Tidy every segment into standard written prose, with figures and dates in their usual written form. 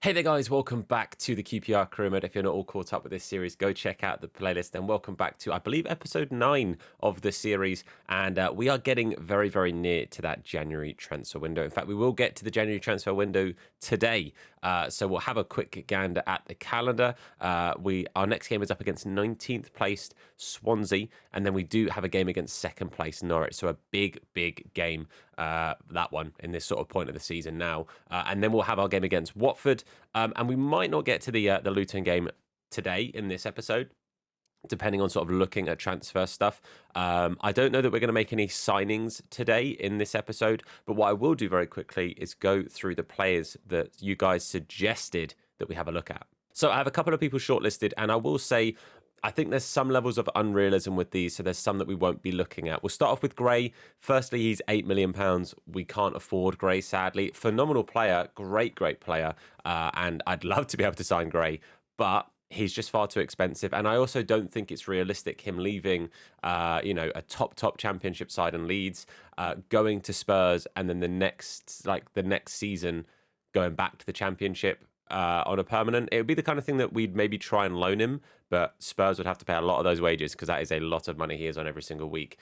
Hey there guys, welcome back to the QPR Career Mode. If you're not all caught up with this series, go check out the playlist and welcome back to, I believe, episode 9 of the series. And we are getting very, very near to that January transfer window. In fact, we will get to the January transfer window today. So we'll have a quick gander at the calendar. Our next game is up against 19th placed Swansea, and then we do have a game against second place Norwich. So a big, big game, that one in this sort of point of the season now. And then we'll have our game against Watford. And we might not get to the Luton game today in this episode, depending on sort of looking at transfer stuff. I don't know that we're going to make any signings today in this episode, but what I will do very quickly is go through the players that you guys suggested that we have a look at. So I have a couple of people shortlisted, and I will say I think there's some levels of unrealism with these, so there's some that we won't be looking at. We'll start off with Gray. Firstly, he's £8 million. We can't afford Gray, sadly. Phenomenal player, great player, and I'd love to be able to sign Gray, but he's just far too expensive. And I also don't think it's realistic him leaving, a top championship side in Leeds, going to Spurs, and then the next season going back to the championship on a permanent. It would be the kind of thing that we'd maybe try and loan him, but Spurs would have to pay a lot of those wages because that is a lot of money he is on every single week.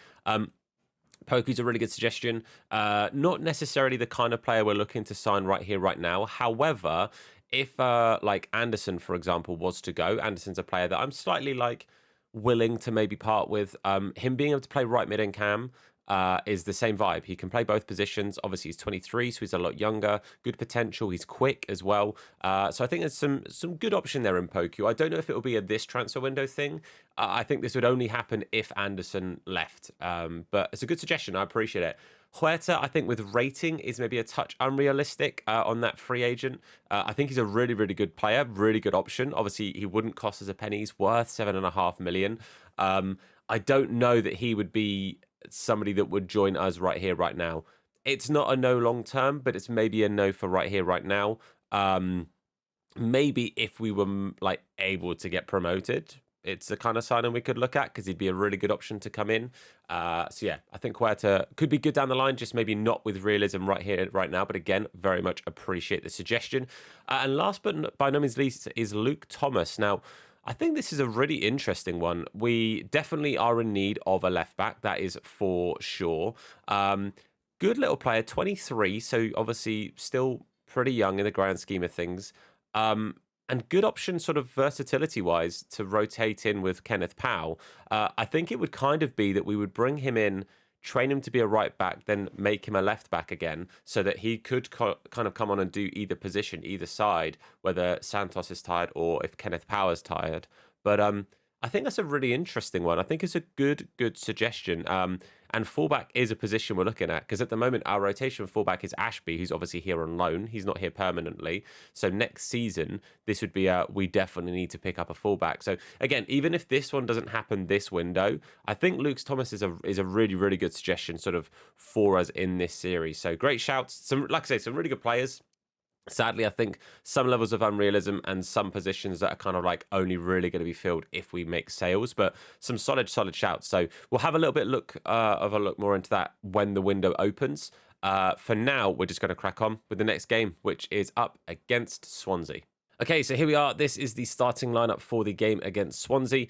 Poku's a really good suggestion. Not necessarily the kind of player we're looking to sign right here, right now. However, if like Anderson, for example, was to go, Anderson's a player that I'm slightly willing to maybe part with. Him being able to play right mid and cam is the same vibe. He can play both positions. Obviously, he's 23, so he's a lot younger. Good potential. He's quick as well. So I think there's some good option there in Poku. I don't know if it will be this transfer window thing. I think this would only happen if Anderson left. But it's a good suggestion. I appreciate it. Huerta, I think with rating is maybe a touch unrealistic on that free agent. I think he's a really, really good player, really good option. Obviously, he wouldn't cost us a penny. He's worth £7.5 million. I don't know that he would be somebody that would join us right here, right now. It's not a no long term, but it's maybe a no for right here, right now. Maybe if we were able to get promoted, it's the kind of signing we could look at because he'd be a really good option to come in. So yeah, I think Huerta could be good down the line, just maybe not with realism right here, right now. But again, very much appreciate the suggestion. And last but by no means least is Luke Thomas. Now, I think this is a really interesting one. We definitely are in need of a left back, that is for sure. Good little player, 23, so obviously still pretty young in the grand scheme of things. And good option sort of versatility-wise to rotate in with Kenneth Powell. I think it would kind of be that we would bring him in, train him to be a right back, then make him a left back again so that he could kind of come on and do either position, either side, whether Santos is tired or if Kenneth Powell's tired. But I think that's a really interesting one. I think it's a good suggestion. And fullback is a position we're looking at because at the moment our rotation fullback is Ashby, who's obviously here on loan. He's not here permanently. So next season, this would be we definitely need to pick up a fullback. So again, even if this one doesn't happen this window, I think Luke Thomas is a really, really good suggestion sort of for us in this series. So great shouts. Like I say, some really good players. Sadly, I think some levels of unrealism and some positions that are kind of only really going to be filled if we make sales, but some solid shouts. So we'll have a little bit look more into that when the window opens. For now, we're just going to crack on with the next game, which is up against Swansea. Okay, so here we are. This is the starting lineup for the game against Swansea.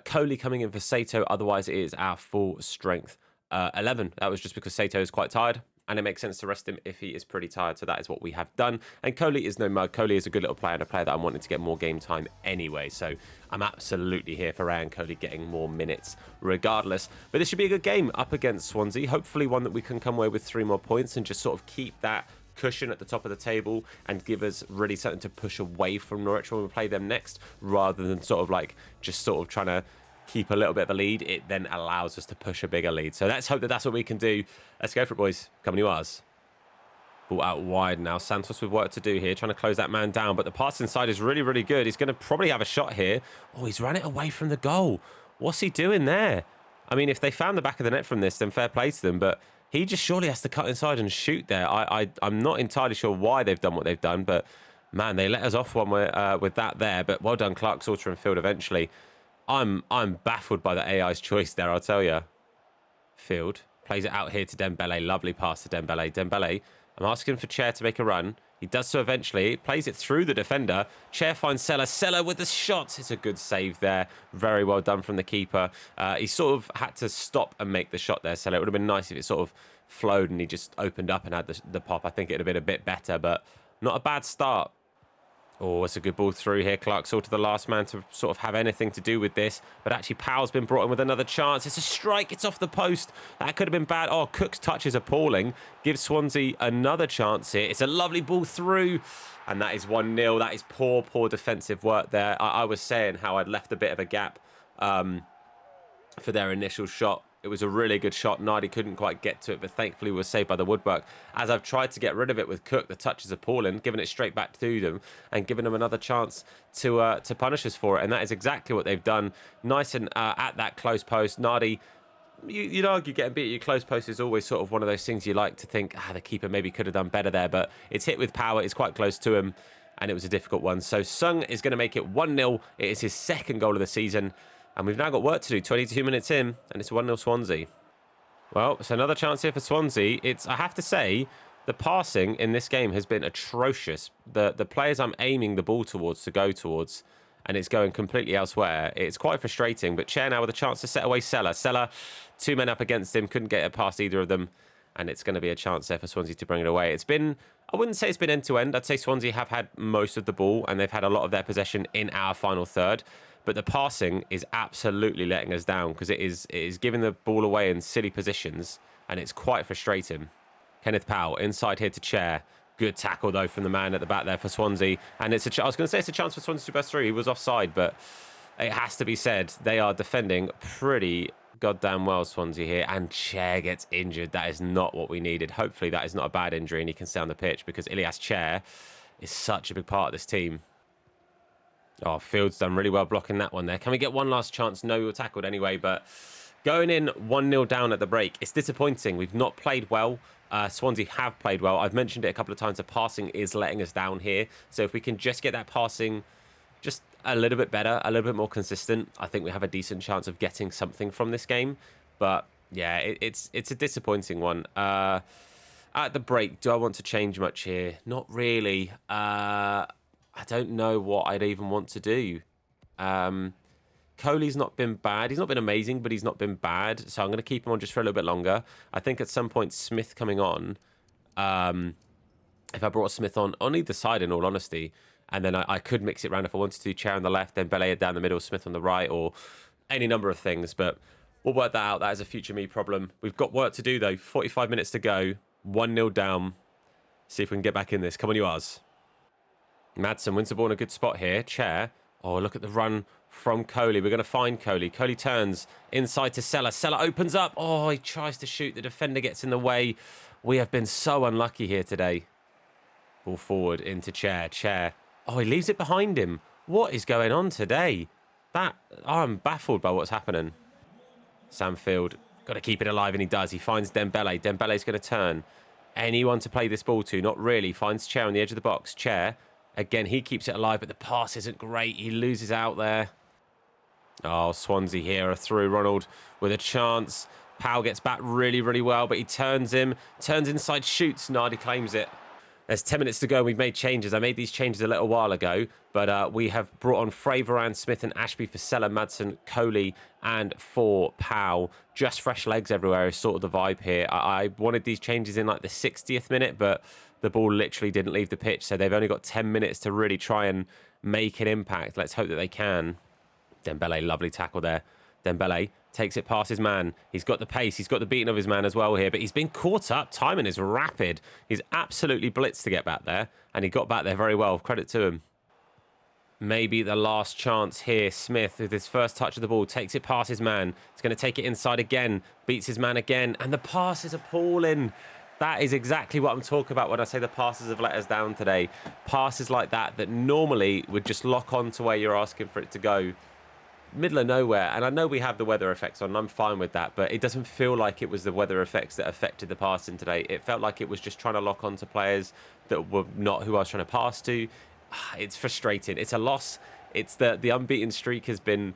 Coley coming in for Sato. Otherwise, it is our full strength 11. That was just because Sato is quite tired. And it makes sense to rest him if he is pretty tired. So that is what we have done. And Coley is no mug. Coley is a good little player and a player that I'm wanting to get more game time anyway. So I'm absolutely here for Ryan Coley getting more minutes regardless. But this should be a good game up against Swansea. Hopefully one that we can come away with 3 more points and just sort of keep that cushion at the top of the table and give us really something to push away from Norwich when we play them next, rather than sort of just trying to keep a little bit of a lead. It then allows us to push a bigger lead. So let's hope that that's what we can do. Let's go for it, boys. Coming to ours. Ball out wide now. Santos with work to do here, trying to close that man down. But the pass inside is really, really good. He's going to probably have a shot here. Oh, he's ran it away from the goal. What's he doing there? I mean, if they found the back of the net from this, then fair play to them. But he just surely has to cut inside and shoot there. I'm not entirely sure why they've done what they've done. But, man, they let us off one with that there. But well done, Clark, Salter and Field eventually. I'm baffled by the AI's choice there, I'll tell you. Field plays it out here to Dembele. Lovely pass to Dembele. Dembele, I'm asking for Chair to make a run. He does so eventually. Plays it through the defender. Chair finds Sella. Sella with the shot. It's a good save there. Very well done from the keeper. He sort of had to stop and make the shot there, Sella. It would have been nice if it sort of flowed and he just opened up and had the pop. I think it would have been a bit better, but not a bad start. Oh, it's a good ball through here. Clark sort of the last man to sort of have anything to do with this. But actually, Powell's been brought in with another chance. It's a strike. It's off the post. That could have been bad. Oh, Cook's touch is appalling. Gives Swansea another chance here. It's a lovely ball through. And that is 1-0. That is poor, poor defensive work there. I was saying how I'd left a bit of a gap for their initial shot. It was a really good shot. Nardi couldn't quite get to it, but thankfully was saved by the woodwork. As I've tried to get rid of it with Cook, the touch is appalling, giving it straight back to them and giving them another chance to punish us for it. And that is exactly what they've done. Nice and at that close post. Nardi, you'd argue getting beat at your close post is always sort of one of those things you like to think, the keeper maybe could have done better there, but it's hit with power. It's quite close to him, and it was a difficult one. So Sung is going to make it 1-0. It is his second goal of the season. And we've now got work to do, 22 minutes in, and it's 1-0 Swansea. Well, it's another chance here for Swansea. I have to say, the passing in this game has been atrocious. The players I'm aiming the ball towards to go towards, and it's going completely elsewhere. It's quite frustrating, but Chair now with a chance to set away Sella. Sella, 2 men up against him, couldn't get it past either of them, and it's going to be a chance there for Swansea to bring it away. It's been, I wouldn't say it's been end-to-end. I'd say Swansea have had most of the ball, and they've had a lot of their possession in our final third. But the passing is absolutely letting us down because it is giving the ball away in silly positions, and it's quite frustrating. Kenneth Powell inside here to Chair. Good tackle, though, from the man at the back there for Swansea. And it's I was going to say it's a chance for Swansea to burst through. He was offside, but it has to be said, they are defending pretty goddamn well, Swansea here. And Chair gets injured. That is not what we needed. Hopefully that is not a bad injury and he can stay on the pitch because Ilias Chair is such a big part of this team. Oh, Field's done really well blocking that one there. Can we get one last chance? No, we were tackled anyway, but going in 1-0 down at the break, it's disappointing. We've not played well. Swansea have played well. I've mentioned it a couple of times. The passing is letting us down here. So if we can just get that passing just a little bit better, a little bit more consistent, I think we have a decent chance of getting something from this game. But yeah, it's a disappointing one. At the break, do I want to change much here? Not really. I don't know what I'd even want to do. Coley's not been bad. He's not been amazing, but he's not been bad. So I'm going to keep him on just for a little bit longer. I think at some point Smith coming on, if I brought Smith on either side, in all honesty, and then I could mix it around if I wanted to. Chair on the left, then Belay down the middle, Smith on the right, or any number of things. But we'll work that out. That is a future me problem. We've got work to do, though. 45 minutes to go. 1-0 down. See if we can get back in this. Come on, you Oz. Madsen wins the ball in a good spot here. Chair. Oh, look at the run from Coley. We're going to find Coley. Coley turns inside to Sella. Sella opens up. Oh, he tries to shoot. The defender gets in the way. We have been so unlucky here today. Ball forward into Chair. Chair. Oh, he leaves it behind him. What is going on today? I'm baffled by what's happening. Sam Field. Got to keep it alive, and he does. He finds Dembele. Dembele's going to turn. Anyone to play this ball to? Not really. Finds Chair on the edge of the box. Chair. Again, he keeps it alive, but the pass isn't great. He loses out there. Oh, Swansea here are through. Ronald with a chance. Powell gets back really, really well, but he turns inside, shoots. Nardi claims it. There's 10 minutes to go. We've made changes. I made these changes a little while ago, but we have brought on Fraveran, Smith and Ashby for Sella, Madsen, Coley, and for Powell. Just fresh legs everywhere is sort of the vibe here. I wanted these changes in like the 60th minute, but the ball literally didn't leave the pitch, so they've only got 10 minutes to really try and make an impact. Let's hope that they can. Dembele, lovely tackle there. Dembele takes it past his man. He's got the pace. He's got the beating of his man as well here, but he's been caught up. Timing is rapid. He's absolutely blitzed to get back there, and he got back there very well. Credit to him. Maybe the last chance here. Smith, with his first touch of the ball, takes it past his man. He's going to take it inside again, beats his man again, and the pass is appalling. That is exactly what I'm talking about when I say the passes have let us down today. Passes like that normally would just lock on to where you're asking for it to go. Middle of nowhere. And I know we have the weather effects on, and I'm fine with that, but it doesn't feel like it was the weather effects that affected the passing today. It felt like it was just trying to lock on to players that were not who I was trying to pass to. It's frustrating. It's a loss. It's the unbeaten streak has been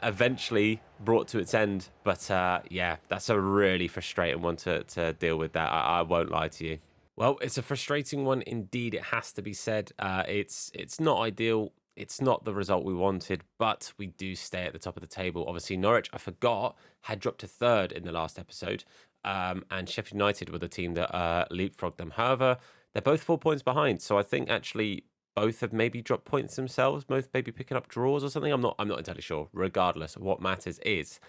eventually brought to its end, but yeah, that's a really frustrating one to deal with. That I won't lie to you. Well, it's a frustrating one indeed. It has to be said. It's not ideal. It's not the result we wanted, but we do stay at the top of the table. Obviously, Norwich, I forgot, had dropped to third in the last episode, and Sheffield United were the team that leapfrogged them. However, they're both 4 points behind, so I think actually both have maybe dropped points themselves. Both maybe picking up draws or something. I'm not entirely sure. Regardless, what matters is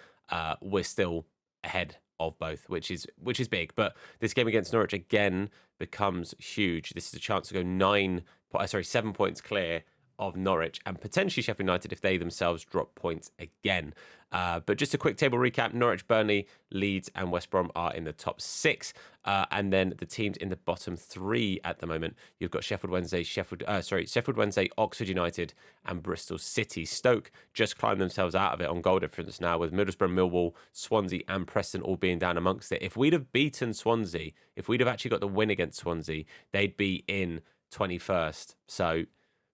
we're still ahead of both, which is big. But this game against Norwich again becomes huge. This is a chance to go 7 points clear of Norwich and potentially Sheffield United if they themselves drop points again. But just a quick table recap: Norwich, Burnley, Leeds, and West Brom are in the top six, and then the teams in the bottom three at the moment. You've got Sheffield Wednesday, Oxford United, and Bristol City. Stoke just climbed themselves out of it on goal difference now, with Middlesbrough, Millwall, Swansea, and Preston all being down amongst it. If we'd have beaten Swansea, if we'd have actually got the win against Swansea, they'd be in 21st. So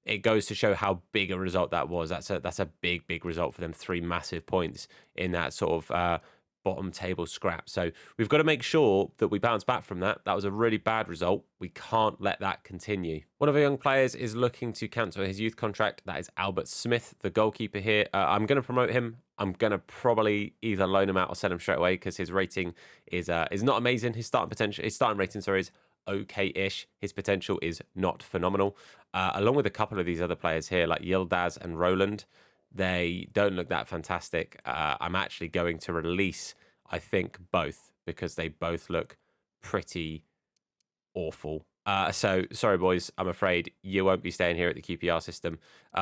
it goes to show how big a result that was. That's a big result for them. 3 massive points in that sort of bottom table scrap. So we've got to make sure that we bounce back from that. That was a really bad result. We can't let that continue. One of our young players is looking to cancel his youth contract. That is Albert Smith, the goalkeeper here. I'm going to promote him. I'm going to probably either loan him out or sell him straight away because his rating is not amazing. His starting rating, is okay-ish. His potential is not phenomenal. Along with a couple of these other players here, like Yildiz and Roland, they don't look that fantastic. I'm actually going to release, I think, both because they both look pretty awful. So, sorry, boys. I'm afraid you won't be staying here at the QPR system.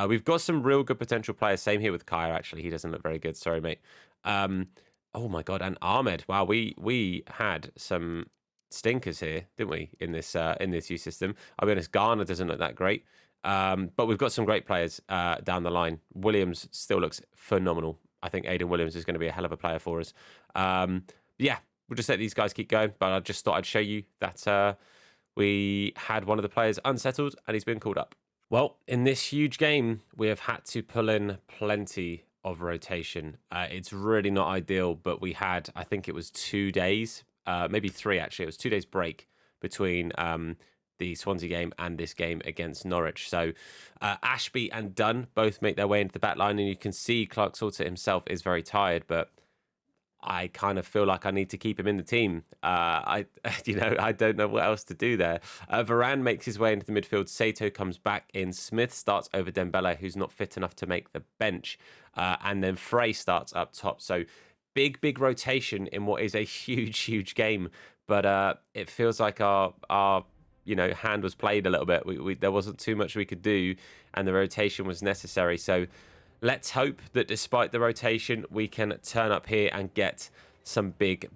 We've got some real good potential players. Same here with Kaya, actually. He doesn't look very good. Sorry, mate. Oh, my God. And Ahmed. Wow, we had some stinkers here, didn't we, in this youth system? I'll be honest, Garner doesn't look that great. But we've got some great players down the line. Williams still looks phenomenal. I think Aidan Williams is going to be a hell of a player for us. Yeah, we'll just let these guys keep going. But I just thought I'd show you that we had one of the players unsettled and he's been called up. Well, in this huge game, we have had to pull in plenty of rotation. It's really not ideal, but we had, I think it was 2 days, maybe 3 actually. It was 2 days break between the Swansea game and this game against Norwich. So Ashby and Dunn both make their way into the back line, and you can see Clark Salter himself is very tired, but I kind of feel like I need to keep him in the team. I don't know what else to do there. Varane makes his way into the midfield. Sato comes back in. Smith starts over Dembele, who's not fit enough to make the bench. And then Frey starts up top. So big rotation in what is a huge game. But it feels like our hand was played a little bit. There wasn't too much we could do, and the rotation was necessary. So let's hope that despite the rotation, we can turn up here and get some big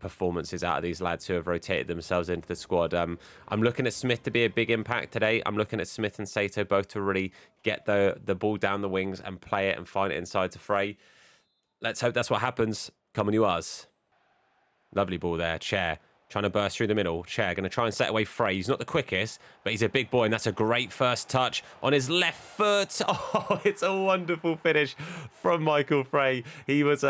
performances out of these lads who have rotated themselves into the squad. I'm looking at Smith to be a big impact today. I'm looking at Smith and Sato both to really get the ball down the wings and play it and find it inside to Frey. Let's hope that's what happens. Come on, you us. Lovely ball there. Chair trying to burst through the middle. Chair going to try and set away Frey. He's not the quickest, but he's a big boy, and that's a great first touch on his left foot. Oh, it's a wonderful finish from Michael Frey. He was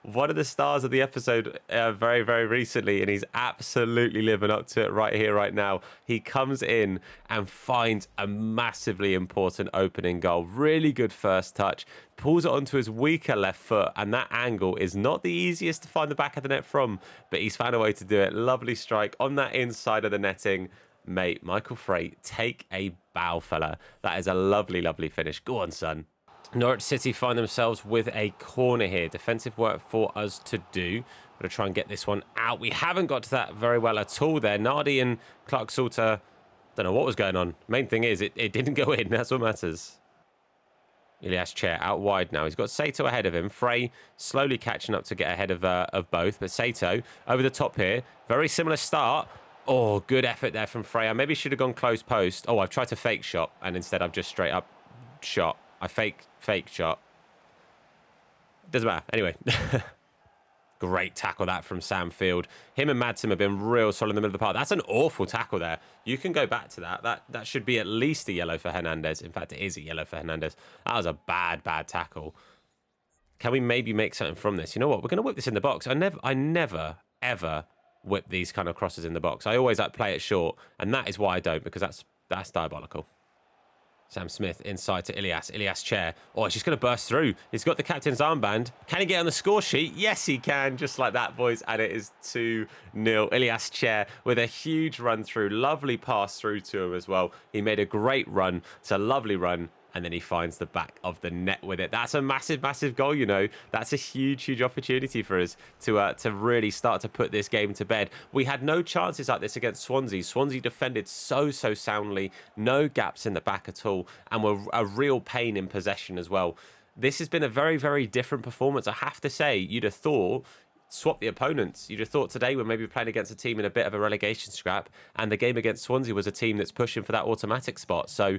one of the stars of the episode very recently, and he's absolutely living up to it right here, right now. He comes in and finds a massively important opening goal. Really good first touch. Pulls it onto his weaker left foot, and that angle is not the easiest to find the back of the net from, but he's found a way to do it. Lovely strike on that inside of the netting. Mate, Michael Frey, take a bow, fella. That is a lovely finish. Go on, son. Norwich City find themselves with a corner here. Defensive work for us to do. Got to try and get this one out. We haven't got to that very well at all there. Nardi and Clark Salter, don't know what was going on. Main thing is it didn't go in. That's what matters. Ilias Chair out wide now. He's got Sato ahead of him. Frey slowly catching up to get ahead of both. But Sato over the top here. Very similar start. Oh, good effort there from Frey. I maybe should have gone close post. Oh, I've tried to fake shot, and instead I've just straight up shot. I fake shot. Doesn't matter. Anyway. Great tackle that from Sam Field. Him and Madsen have been real solid in the middle of the park. That's an awful tackle there. You can go back to that. That should be at least a yellow for Hernandez. In fact, it is a yellow for Hernandez. That was a bad tackle. Can we maybe make something from this? You know what? We're going to whip this in the box. I never, ever whip these kind of crosses in the box. I always like play it short, and that is why I don't, because that's diabolical. Sam Smith inside to Ilias. Ilias Chair. Oh, he's just going to burst through. He's got the captain's armband. Can he get on the score sheet? Yes, he can. Just like that, boys. And it is 2-0. Ilias Chair with a huge run through. Lovely pass through to him as well. He made a great run. It's a lovely run. And then he finds the back of the net with it. That's a massive, massive goal, you know. That's a huge, huge opportunity for us to really start to put this game to bed. We had no chances like this against Swansea. Swansea defended so soundly. No gaps in the back at all. And were a real pain in possession as well. This has been a very, very different performance. I have to say, you'd have thought... swap the opponents. You'd have thought today we're maybe playing against a team in a bit of a relegation scrap, and the game against Swansea was a team that's pushing for that automatic spot. So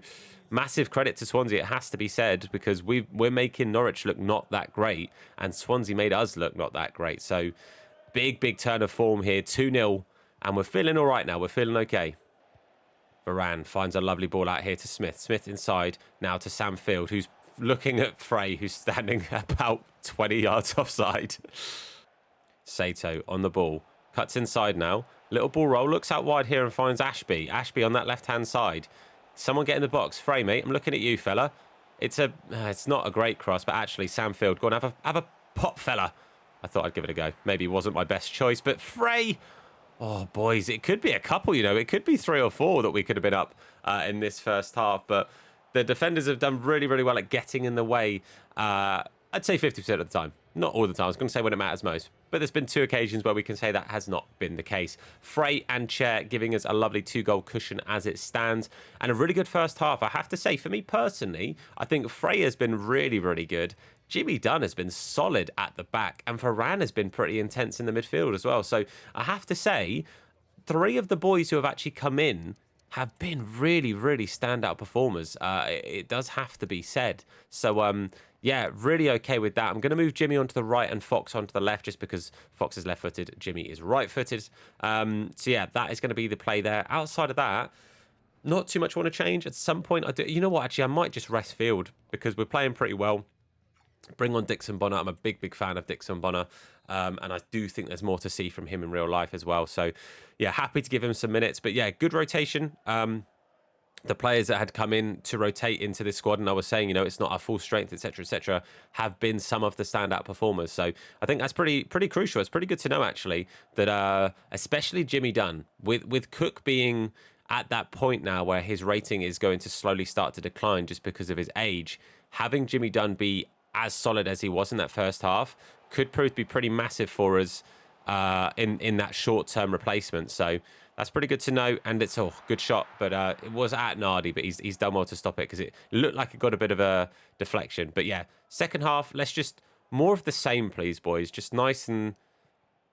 massive credit to Swansea, it has to be said, because we're making Norwich look not that great, and Swansea made us look not that great. So big turn of form here, 2-0, and we're feeling all right now. We're feeling okay. Varane finds a lovely ball out here to Smith. Smith inside now to Sam Field, who's looking at Frey, who's standing about 20 yards offside. Sato on the ball, cuts inside now, little ball roll, looks out wide here and finds Ashby on that left hand side. Someone get in the box. Frey, mate, I'm looking at you, fella. It's not a great cross, but actually Sam Field, go on, have a pop, fella. I thought I'd give it a go. Maybe it wasn't my best choice, but Frey, oh boys, it could be a couple, you know, it could be 3 or 4 that we could have been up in this first half, but the defenders have done really well at getting in the way. I'd say 50% of the time. Not all the time. I was going to say when it matters most. But there's been 2 occasions where we can say that has not been the case. Frey and Chair giving us a lovely 2-goal cushion as it stands. And a really good first half. I have to say, for me personally, I think Frey has been really good. Jimmy Dunn has been solid at the back. And Varane has been pretty intense in the midfield as well. So I have to say, 3 of the boys who have actually come in have been really standout performers. It does have to be said. So, yeah, really okay with that. I'm going to move Jimmy onto the right and Fox onto the left, just because Fox is left-footed, Jimmy is right-footed. So, yeah, that is going to be the play there. Outside of that, not too much I want to change. At some point, you know what, actually, I might just rest Field, because we're playing pretty well. Bring on Dixon Bonner. I'm a big fan of Dixon Bonner. And I do think there's more to see from him in real life as well. So, yeah, happy to give him some minutes. But, yeah, good rotation. The players that had come in to rotate into this squad, and I was saying, you know, it's not our full strength, etc., have been some of the standout performers. So I think that's pretty crucial. It's pretty good to know, actually, that especially Jimmy Dunn, with Cook being at that point now where his rating is going to slowly start to decline just because of his age, having Jimmy Dunn be as solid as he was in that first half could prove to be pretty massive for us in that short-term replacement. So that's pretty good to know, and it's a good shot, but it was at Nardi, but he's done well to stop it, because it looked like it got a bit of a deflection. But yeah, second half, let's just more of the same, please, boys. Just nice and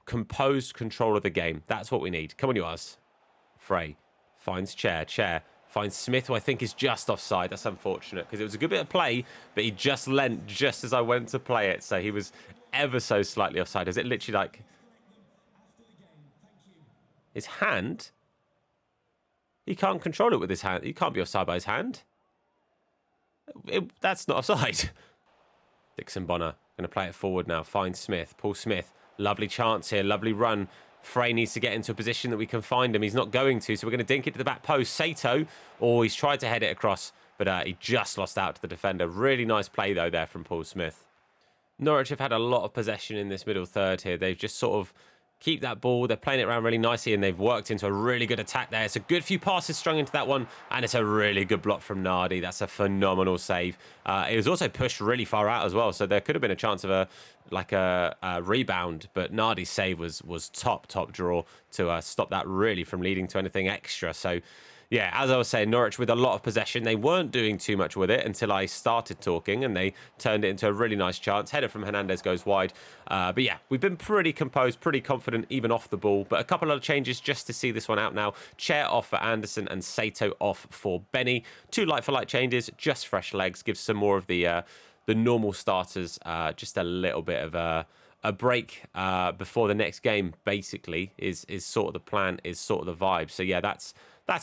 composed control of the game. That's what we need. Come on, you us. Frey finds Chair finds Smith, who I think is just offside. That's unfortunate, because it was a good bit of play, but he just leant just as I went to play it, so he was ever so slightly offside. Is it literally like his hand? He can't control it with his hand. He can't be offside by his hand. That's not offside. Dixon Bonner going to play it forward now. Finds Smith. Paul Smith. Lovely chance here. Lovely run. Frey needs to get into a position that we can find him. He's not going to, so we're going to dink it to the back post. Sato, he's tried to head it across, but he just lost out to the defender. Really nice play, though, there from Paul Smith. Norwich have had a lot of possession in this middle third here. They've just sort of keep that ball. They're playing it around really nicely, and they've worked into a really good attack there. It's a good few passes strung into that one, and it's a really good block from Nardi. That's a phenomenal save. It was also pushed really far out as well, so there could have been a chance of a rebound, but Nardi's save was top draw to stop that really from leading to anything extra. So yeah, as I was saying, Norwich with a lot of possession. They weren't doing too much with it until I started talking, and they turned it into a really nice chance. Header from Hernandez goes wide. But yeah, we've been pretty composed, pretty confident, even off the ball. But a couple of changes just to see this one out now. Chair off for Anderson and Sato off for Benny. 2 like-for-like changes, just fresh legs. Gives some more of the normal starters just a little bit of a break before the next game, basically, is sort of the plan, is sort of the vibe. So yeah, that's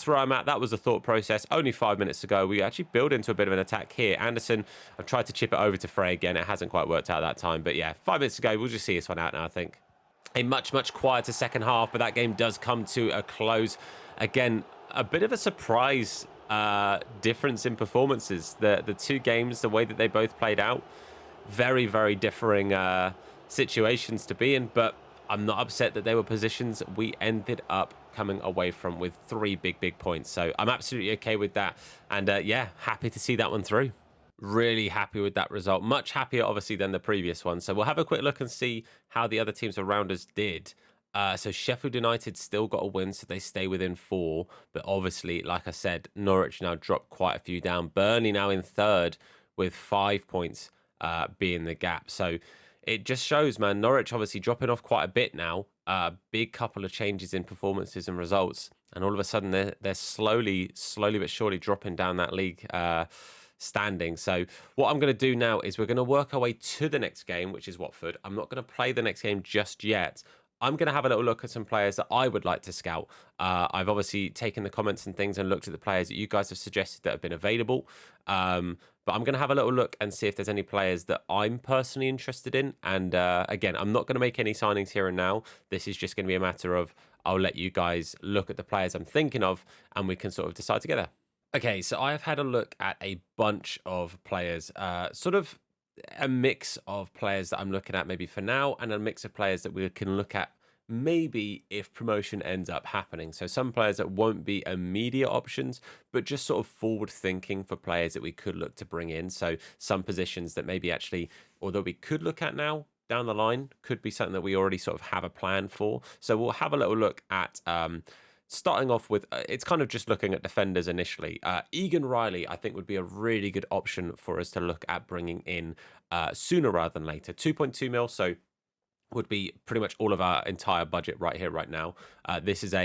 where I'm at. That was the thought process. Only 5 minutes ago, we actually build into a bit of an attack here. Anderson, I've tried to chip it over to Frey again. It hasn't quite worked out that time. But yeah, 5 minutes ago, we'll just see this one out now, I think. a much quieter second half, but that game does come to a close. Again, a bit of a surprise difference in performances. The two games, the way that they both played out, very differing situations to be in, but I'm not upset that they were positions we ended up coming away from with three big points. So I'm absolutely okay with that. And yeah, happy to see that one through. Really happy with that result. Much happier, obviously, than the previous one. So we'll have a quick look and see how the other teams around us did. So Sheffield United still got a win, so they stay within 4. But obviously, like I said, Norwich now dropped quite a few down. Burnley now in 3rd with 5 points being the gap. So it just shows, man, Norwich obviously dropping off quite a bit now. Big couple of changes in performances and results. And all of a sudden, they're slowly but surely dropping down that league standing. So what I'm going to do now is we're going to work our way to the next game, which is Watford. I'm not going to play the next game just yet. I'm going to have a little look at some players that I would like to scout. I've obviously taken the comments and things and looked at the players that you guys have suggested that have been available. But I'm going to have a little look and see if there's any players that I'm personally interested in. And again, I'm not going to make any signings here and now. This is just going to be a matter of I'll let you guys look at the players I'm thinking of and we can sort of decide together. Okay, so I have had a look at a bunch of players, sort of a mix of players that I'm looking at maybe for now, and a mix of players that we can look at maybe if promotion ends up happening. So some players that won't be immediate options, but just sort of forward thinking for players that we could look to bring in. So some positions that maybe actually, although we could look at now, down the line, could be something that we already sort of have a plan for. So we'll have a little look at starting off with, it's kind of just looking at defenders initially. Egan Riley, I think, would be a really good option for us to look at bringing in sooner rather than later. 2.2 mil, so would be pretty much all of our entire budget right here, right now. This is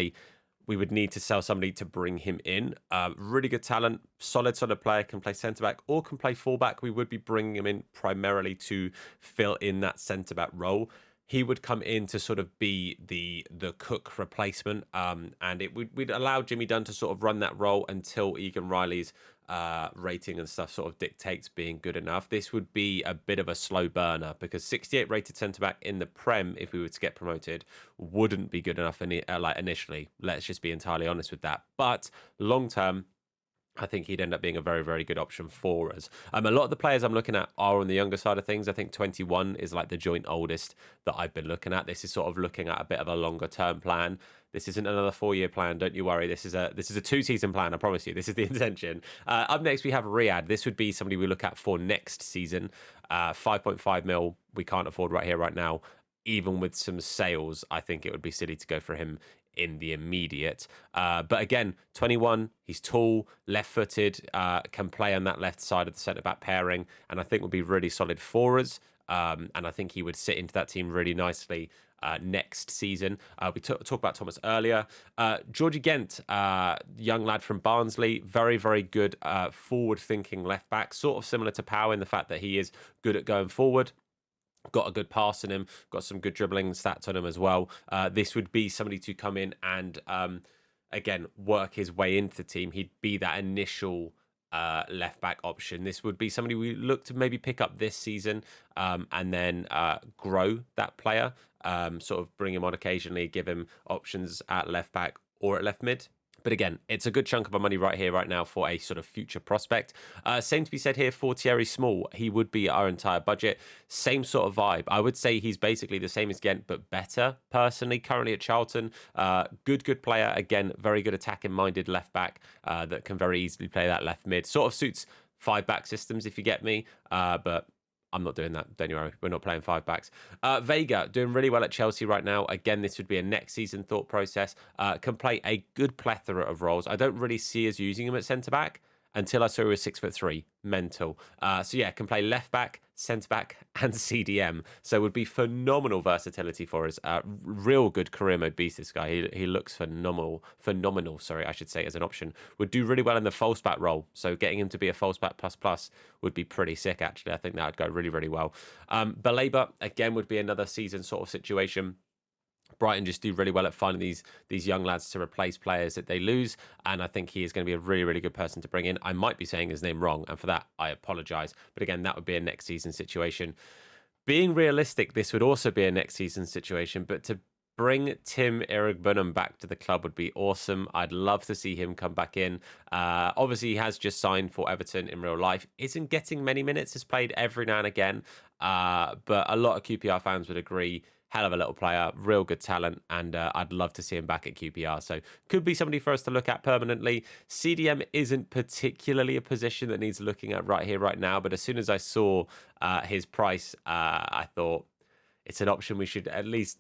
we would need to sell somebody to bring him in. Really good talent, solid player, can play centre-back or can play full-back. We would be bringing him in primarily to fill in that centre-back role. He would come in to sort of be the Cook replacement, and we'd allow Jimmy Dunn to sort of run that role until Egan Riley's rating and stuff sort of dictates being good enough. This would be a bit of a slow burner because 68 rated centre-back in the Prem, if we were to get promoted, wouldn't be good enough initially. Let's just be entirely honest with that. But long-term, I think he'd end up being a very good option for us. A lot of the players I'm looking at are on the younger side of things. I think 21 is like the joint oldest that I've been looking at. This is sort of looking at a bit of a longer term plan. This isn't another 4-year plan. Don't you worry. This is a 2-season plan. I promise you. This is the intention. Up next, we have Riyadh. This would be somebody we look at for next season. 5.5 mil. We can't afford right here, right now. Even with some sales, I think it would be silly to go for him in the immediate. But again, 21, he's tall, left-footed, can play on that left side of the centre-back pairing, and I think would be really solid for us. And I think he would sit into that team really nicely next season. We talked about Thomas earlier. Georgie Gent, young lad from Barnsley, very good forward-thinking left-back, sort of similar to Powell in the fact that he is good at going forward. Got a good pass in him, got some good dribbling stats on him as well. This would be somebody to come in and, again, work his way into the team. He'd be that initial left-back option. This would be somebody we look to maybe pick up this season and then grow that player, sort of bring him on occasionally, give him options at left-back or at left-mid. But again, it's a good chunk of our money right here, right now for a sort of future prospect. Same to be said here for Thierry Small. He would be our entire budget. Same sort of vibe. I would say he's basically the same as Gent, but better, personally, currently at Charlton. Good player. Again, very good attacking-minded left-back that can very easily play that left mid. Sort of suits 5-back systems, if you get me. But I'm not doing that. Don't you worry. We're not playing 5-backs. Vega, doing really well at Chelsea right now. Again, this would be a next season thought process. Can play a good plethora of roles. I don't really see us using him at centre-back until I saw he was 6'3". Mental. So yeah, can play left-back, centre-back, and CDM. So would be phenomenal versatility for us. Real good career mode beast, this guy. He looks phenomenal, sorry, I should say, as an option. Would do really well in the false back role. So getting him to be a false back plus would be pretty sick, actually. I think that would go really well. Baleba, again, would be another season sort of situation. Brighton just do really well at finding these young lads to replace players that they lose, and I think he is going to be a really good person to bring in. I might be saying his name wrong, and for that I apologise. But again, that would be a next season situation. Being realistic, this would also be a next season situation, but to bring Tim Irigbunham back to the club would be awesome. I'd love to see him come back in. Obviously, he has just signed for Everton in real life. Isn't getting many minutes. Has played every now and again. But a lot of QPR fans would agree. Hell of a little player, real good talent, and I'd love to see him back at QPR. So could be somebody for us to look at permanently. CDM isn't particularly a position that needs looking at right here, right now. But as soon as I saw his price, I thought it's an option we should at least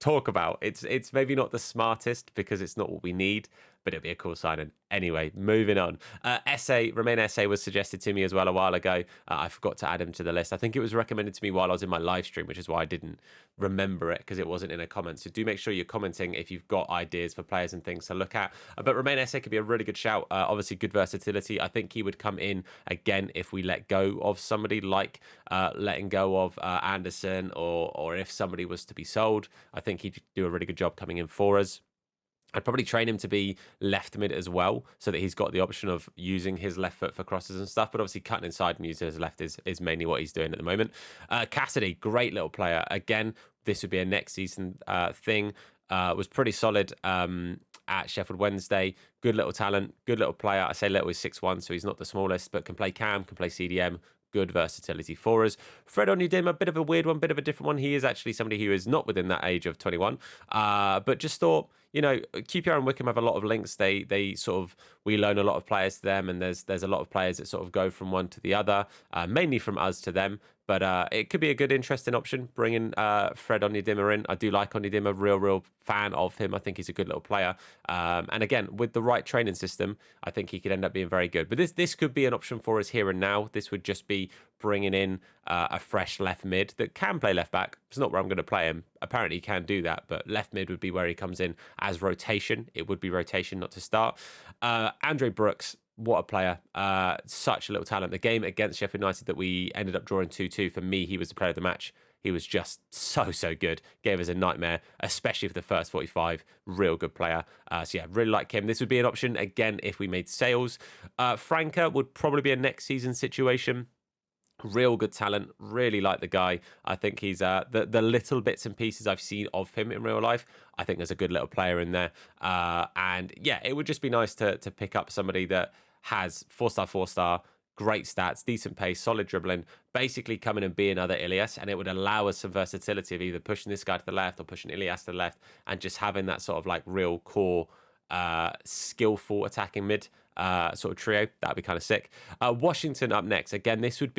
talk about. It's maybe not the smartest because it's not what we need, but it'd be a cool signing. Anyway, moving on. Romain Esse was suggested to me as well a while ago. I forgot to add him to the list. I think it was recommended to me while I was in my live stream, which is why I didn't remember it because it wasn't in a comment. So do make sure you're commenting if you've got ideas for players and things to look at. But Romain Esse could be a really good shout. Obviously, good versatility. I think he would come in again if we let go of somebody like letting go of Anderson or if somebody was to be sold. I think he'd do a really good job coming in for us. I'd probably train him to be left mid as well, so that he's got the option of using his left foot for crosses and stuff. But obviously, cutting inside and using his left is mainly what he's doing at the moment. Cassidy, great little player. Again, this would be a next season thing. Was pretty solid at Sheffield Wednesday. Good little talent, good little player. I say little, he's 6'1", so he's not the smallest, but can play cam, can play CDM. Good versatility for us. Fred Onyedinma, a bit of a weird one, bit of a different one. He is actually somebody who is not within that age of 21. But just thought, QPR and Wickham have a lot of links. They sort of, we loan a lot of players to them, and there's a lot of players that sort of go from one to the other, mainly from us to them. But it could be a good, interesting option, bringing Fred Onyedinma in. I do like Onyedinma, real fan of him. I think he's a good little player. And again, with the right training system, I think he could end up being very good. But this could be an option for us here and now. This would just be bringing in a fresh left mid that can play left back. It's not where I'm going to play him. Apparently, he can do that, but left mid would be where he comes in as rotation. It would be rotation, not to start. Andre Brooks, what a player. Such a little talent. The game against Sheffield United that we ended up drawing 2-2, for me, he was the player of the match. He was just so good. Gave us a nightmare, especially for the first 45. Real good player. So yeah, really like him. This would be an option, again, if we made sales. Franca would probably be a next season situation. Real good talent. Really like the guy. I think he's the little bits and pieces I've seen of him in real life. I think there's a good little player in there. And yeah, it would just be nice to pick up somebody that has 4-star, great stats, decent pace, solid dribbling, basically come in and be another Ilias, and it would allow us some versatility of either pushing this guy to the left or pushing Ilias to the left, and just having that sort of like real core, skillful attacking mid sort of trio. That'd be kind of sick. Washington up next. Again, this would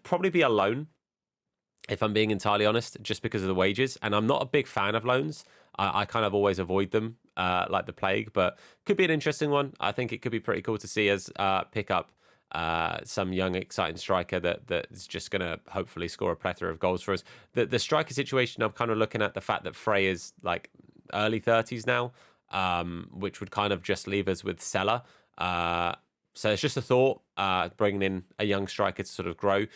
probably be a loan, if I'm being entirely honest, just because of the wages. And I'm not a big fan of loans. I kind of always avoid them like the plague, but could be an interesting one. I think it could be pretty cool to see us pick up some young, exciting striker that's just going to hopefully score a plethora of goals for us. The striker situation, I'm kind of looking at the fact that Frey is like early 30s now, which would kind of just leave us with Sella. So it's just a thought, bringing in a young striker to sort of grow.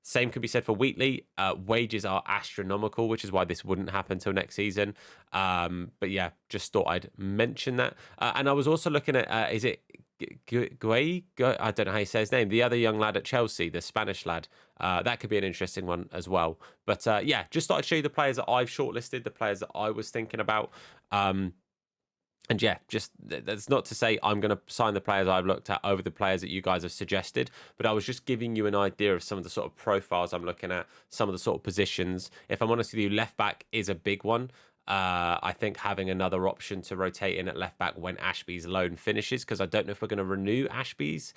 Same could be said for Wheatley. Wages are astronomical, which is why this wouldn't happen till next season. But yeah, just thought I'd mention that. And I was also looking at, is it Guay? I don't know how you say his name. The other young lad at Chelsea, the Spanish lad. That could be an interesting one as well. But yeah, just thought I'd show you the players that I've shortlisted, the players that I was thinking about. And yeah, just that's not to say I'm going to sign the players I've looked at over the players that you guys have suggested, but I was just giving you an idea of some of the sort of profiles I'm looking at, some of the sort of positions. If I'm honest with you, left back is a big one. I think having another option to rotate in at left back when Ashby's loan finishes, because I don't know if we're going to renew Ashby's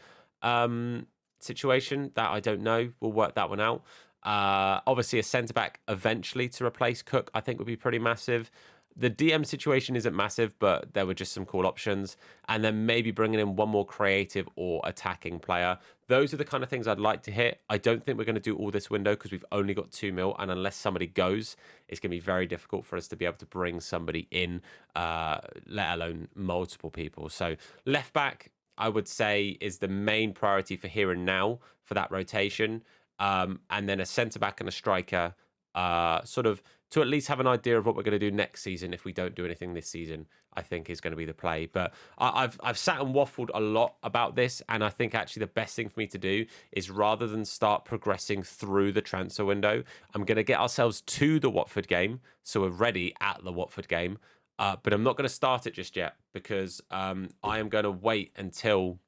situation. That I don't know. We'll work that one out. Obviously, a centre back eventually to replace Cook, I think would be pretty massive. The DM situation isn't massive, but there were just some cool options. And then maybe bringing in one more creative or attacking player. Those are the kind of things I'd like to hit. I don't think we're going to do all this window because we've only got 2 mil. And unless somebody goes, it's going to be very difficult for us to be able to bring somebody in, let alone multiple people. So left back, I would say, is the main priority for here and now for that rotation. And then a centre back and a striker sort of to at least have an idea of what we're going to do next season if we don't do anything this season, I think is going to be the play. But I've sat and waffled a lot about this, and I think actually the best thing for me to do is rather than start progressing through the transfer window, I'm going to get ourselves to the Watford game, so we're ready at the Watford game. But I'm not going to start it just yet because I am going to wait until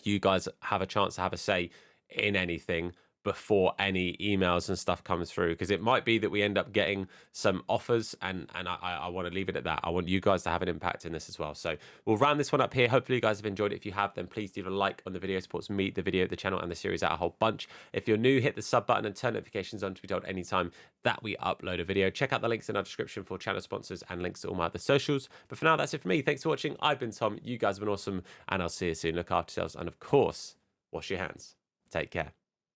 you guys have a chance to have a say in anything before any emails and stuff comes through, because it might be that we end up getting some offers, and I want to leave it at that. I want you guys to have an impact in this as well. So we'll round this one up here. Hopefully you guys have enjoyed it. If you have, then please leave a like on the video. It supports me, the video, the channel, and the series out a whole bunch. If you're new, hit the sub button and turn notifications on to be told anytime that we upload a video. Check out the links in our description for channel sponsors and links to all my other socials. But for now, that's it for me. Thanks for watching. I've been Tom. You guys have been awesome, and I'll see you soon. Look after yourselves, and of course, wash your hands. Take care.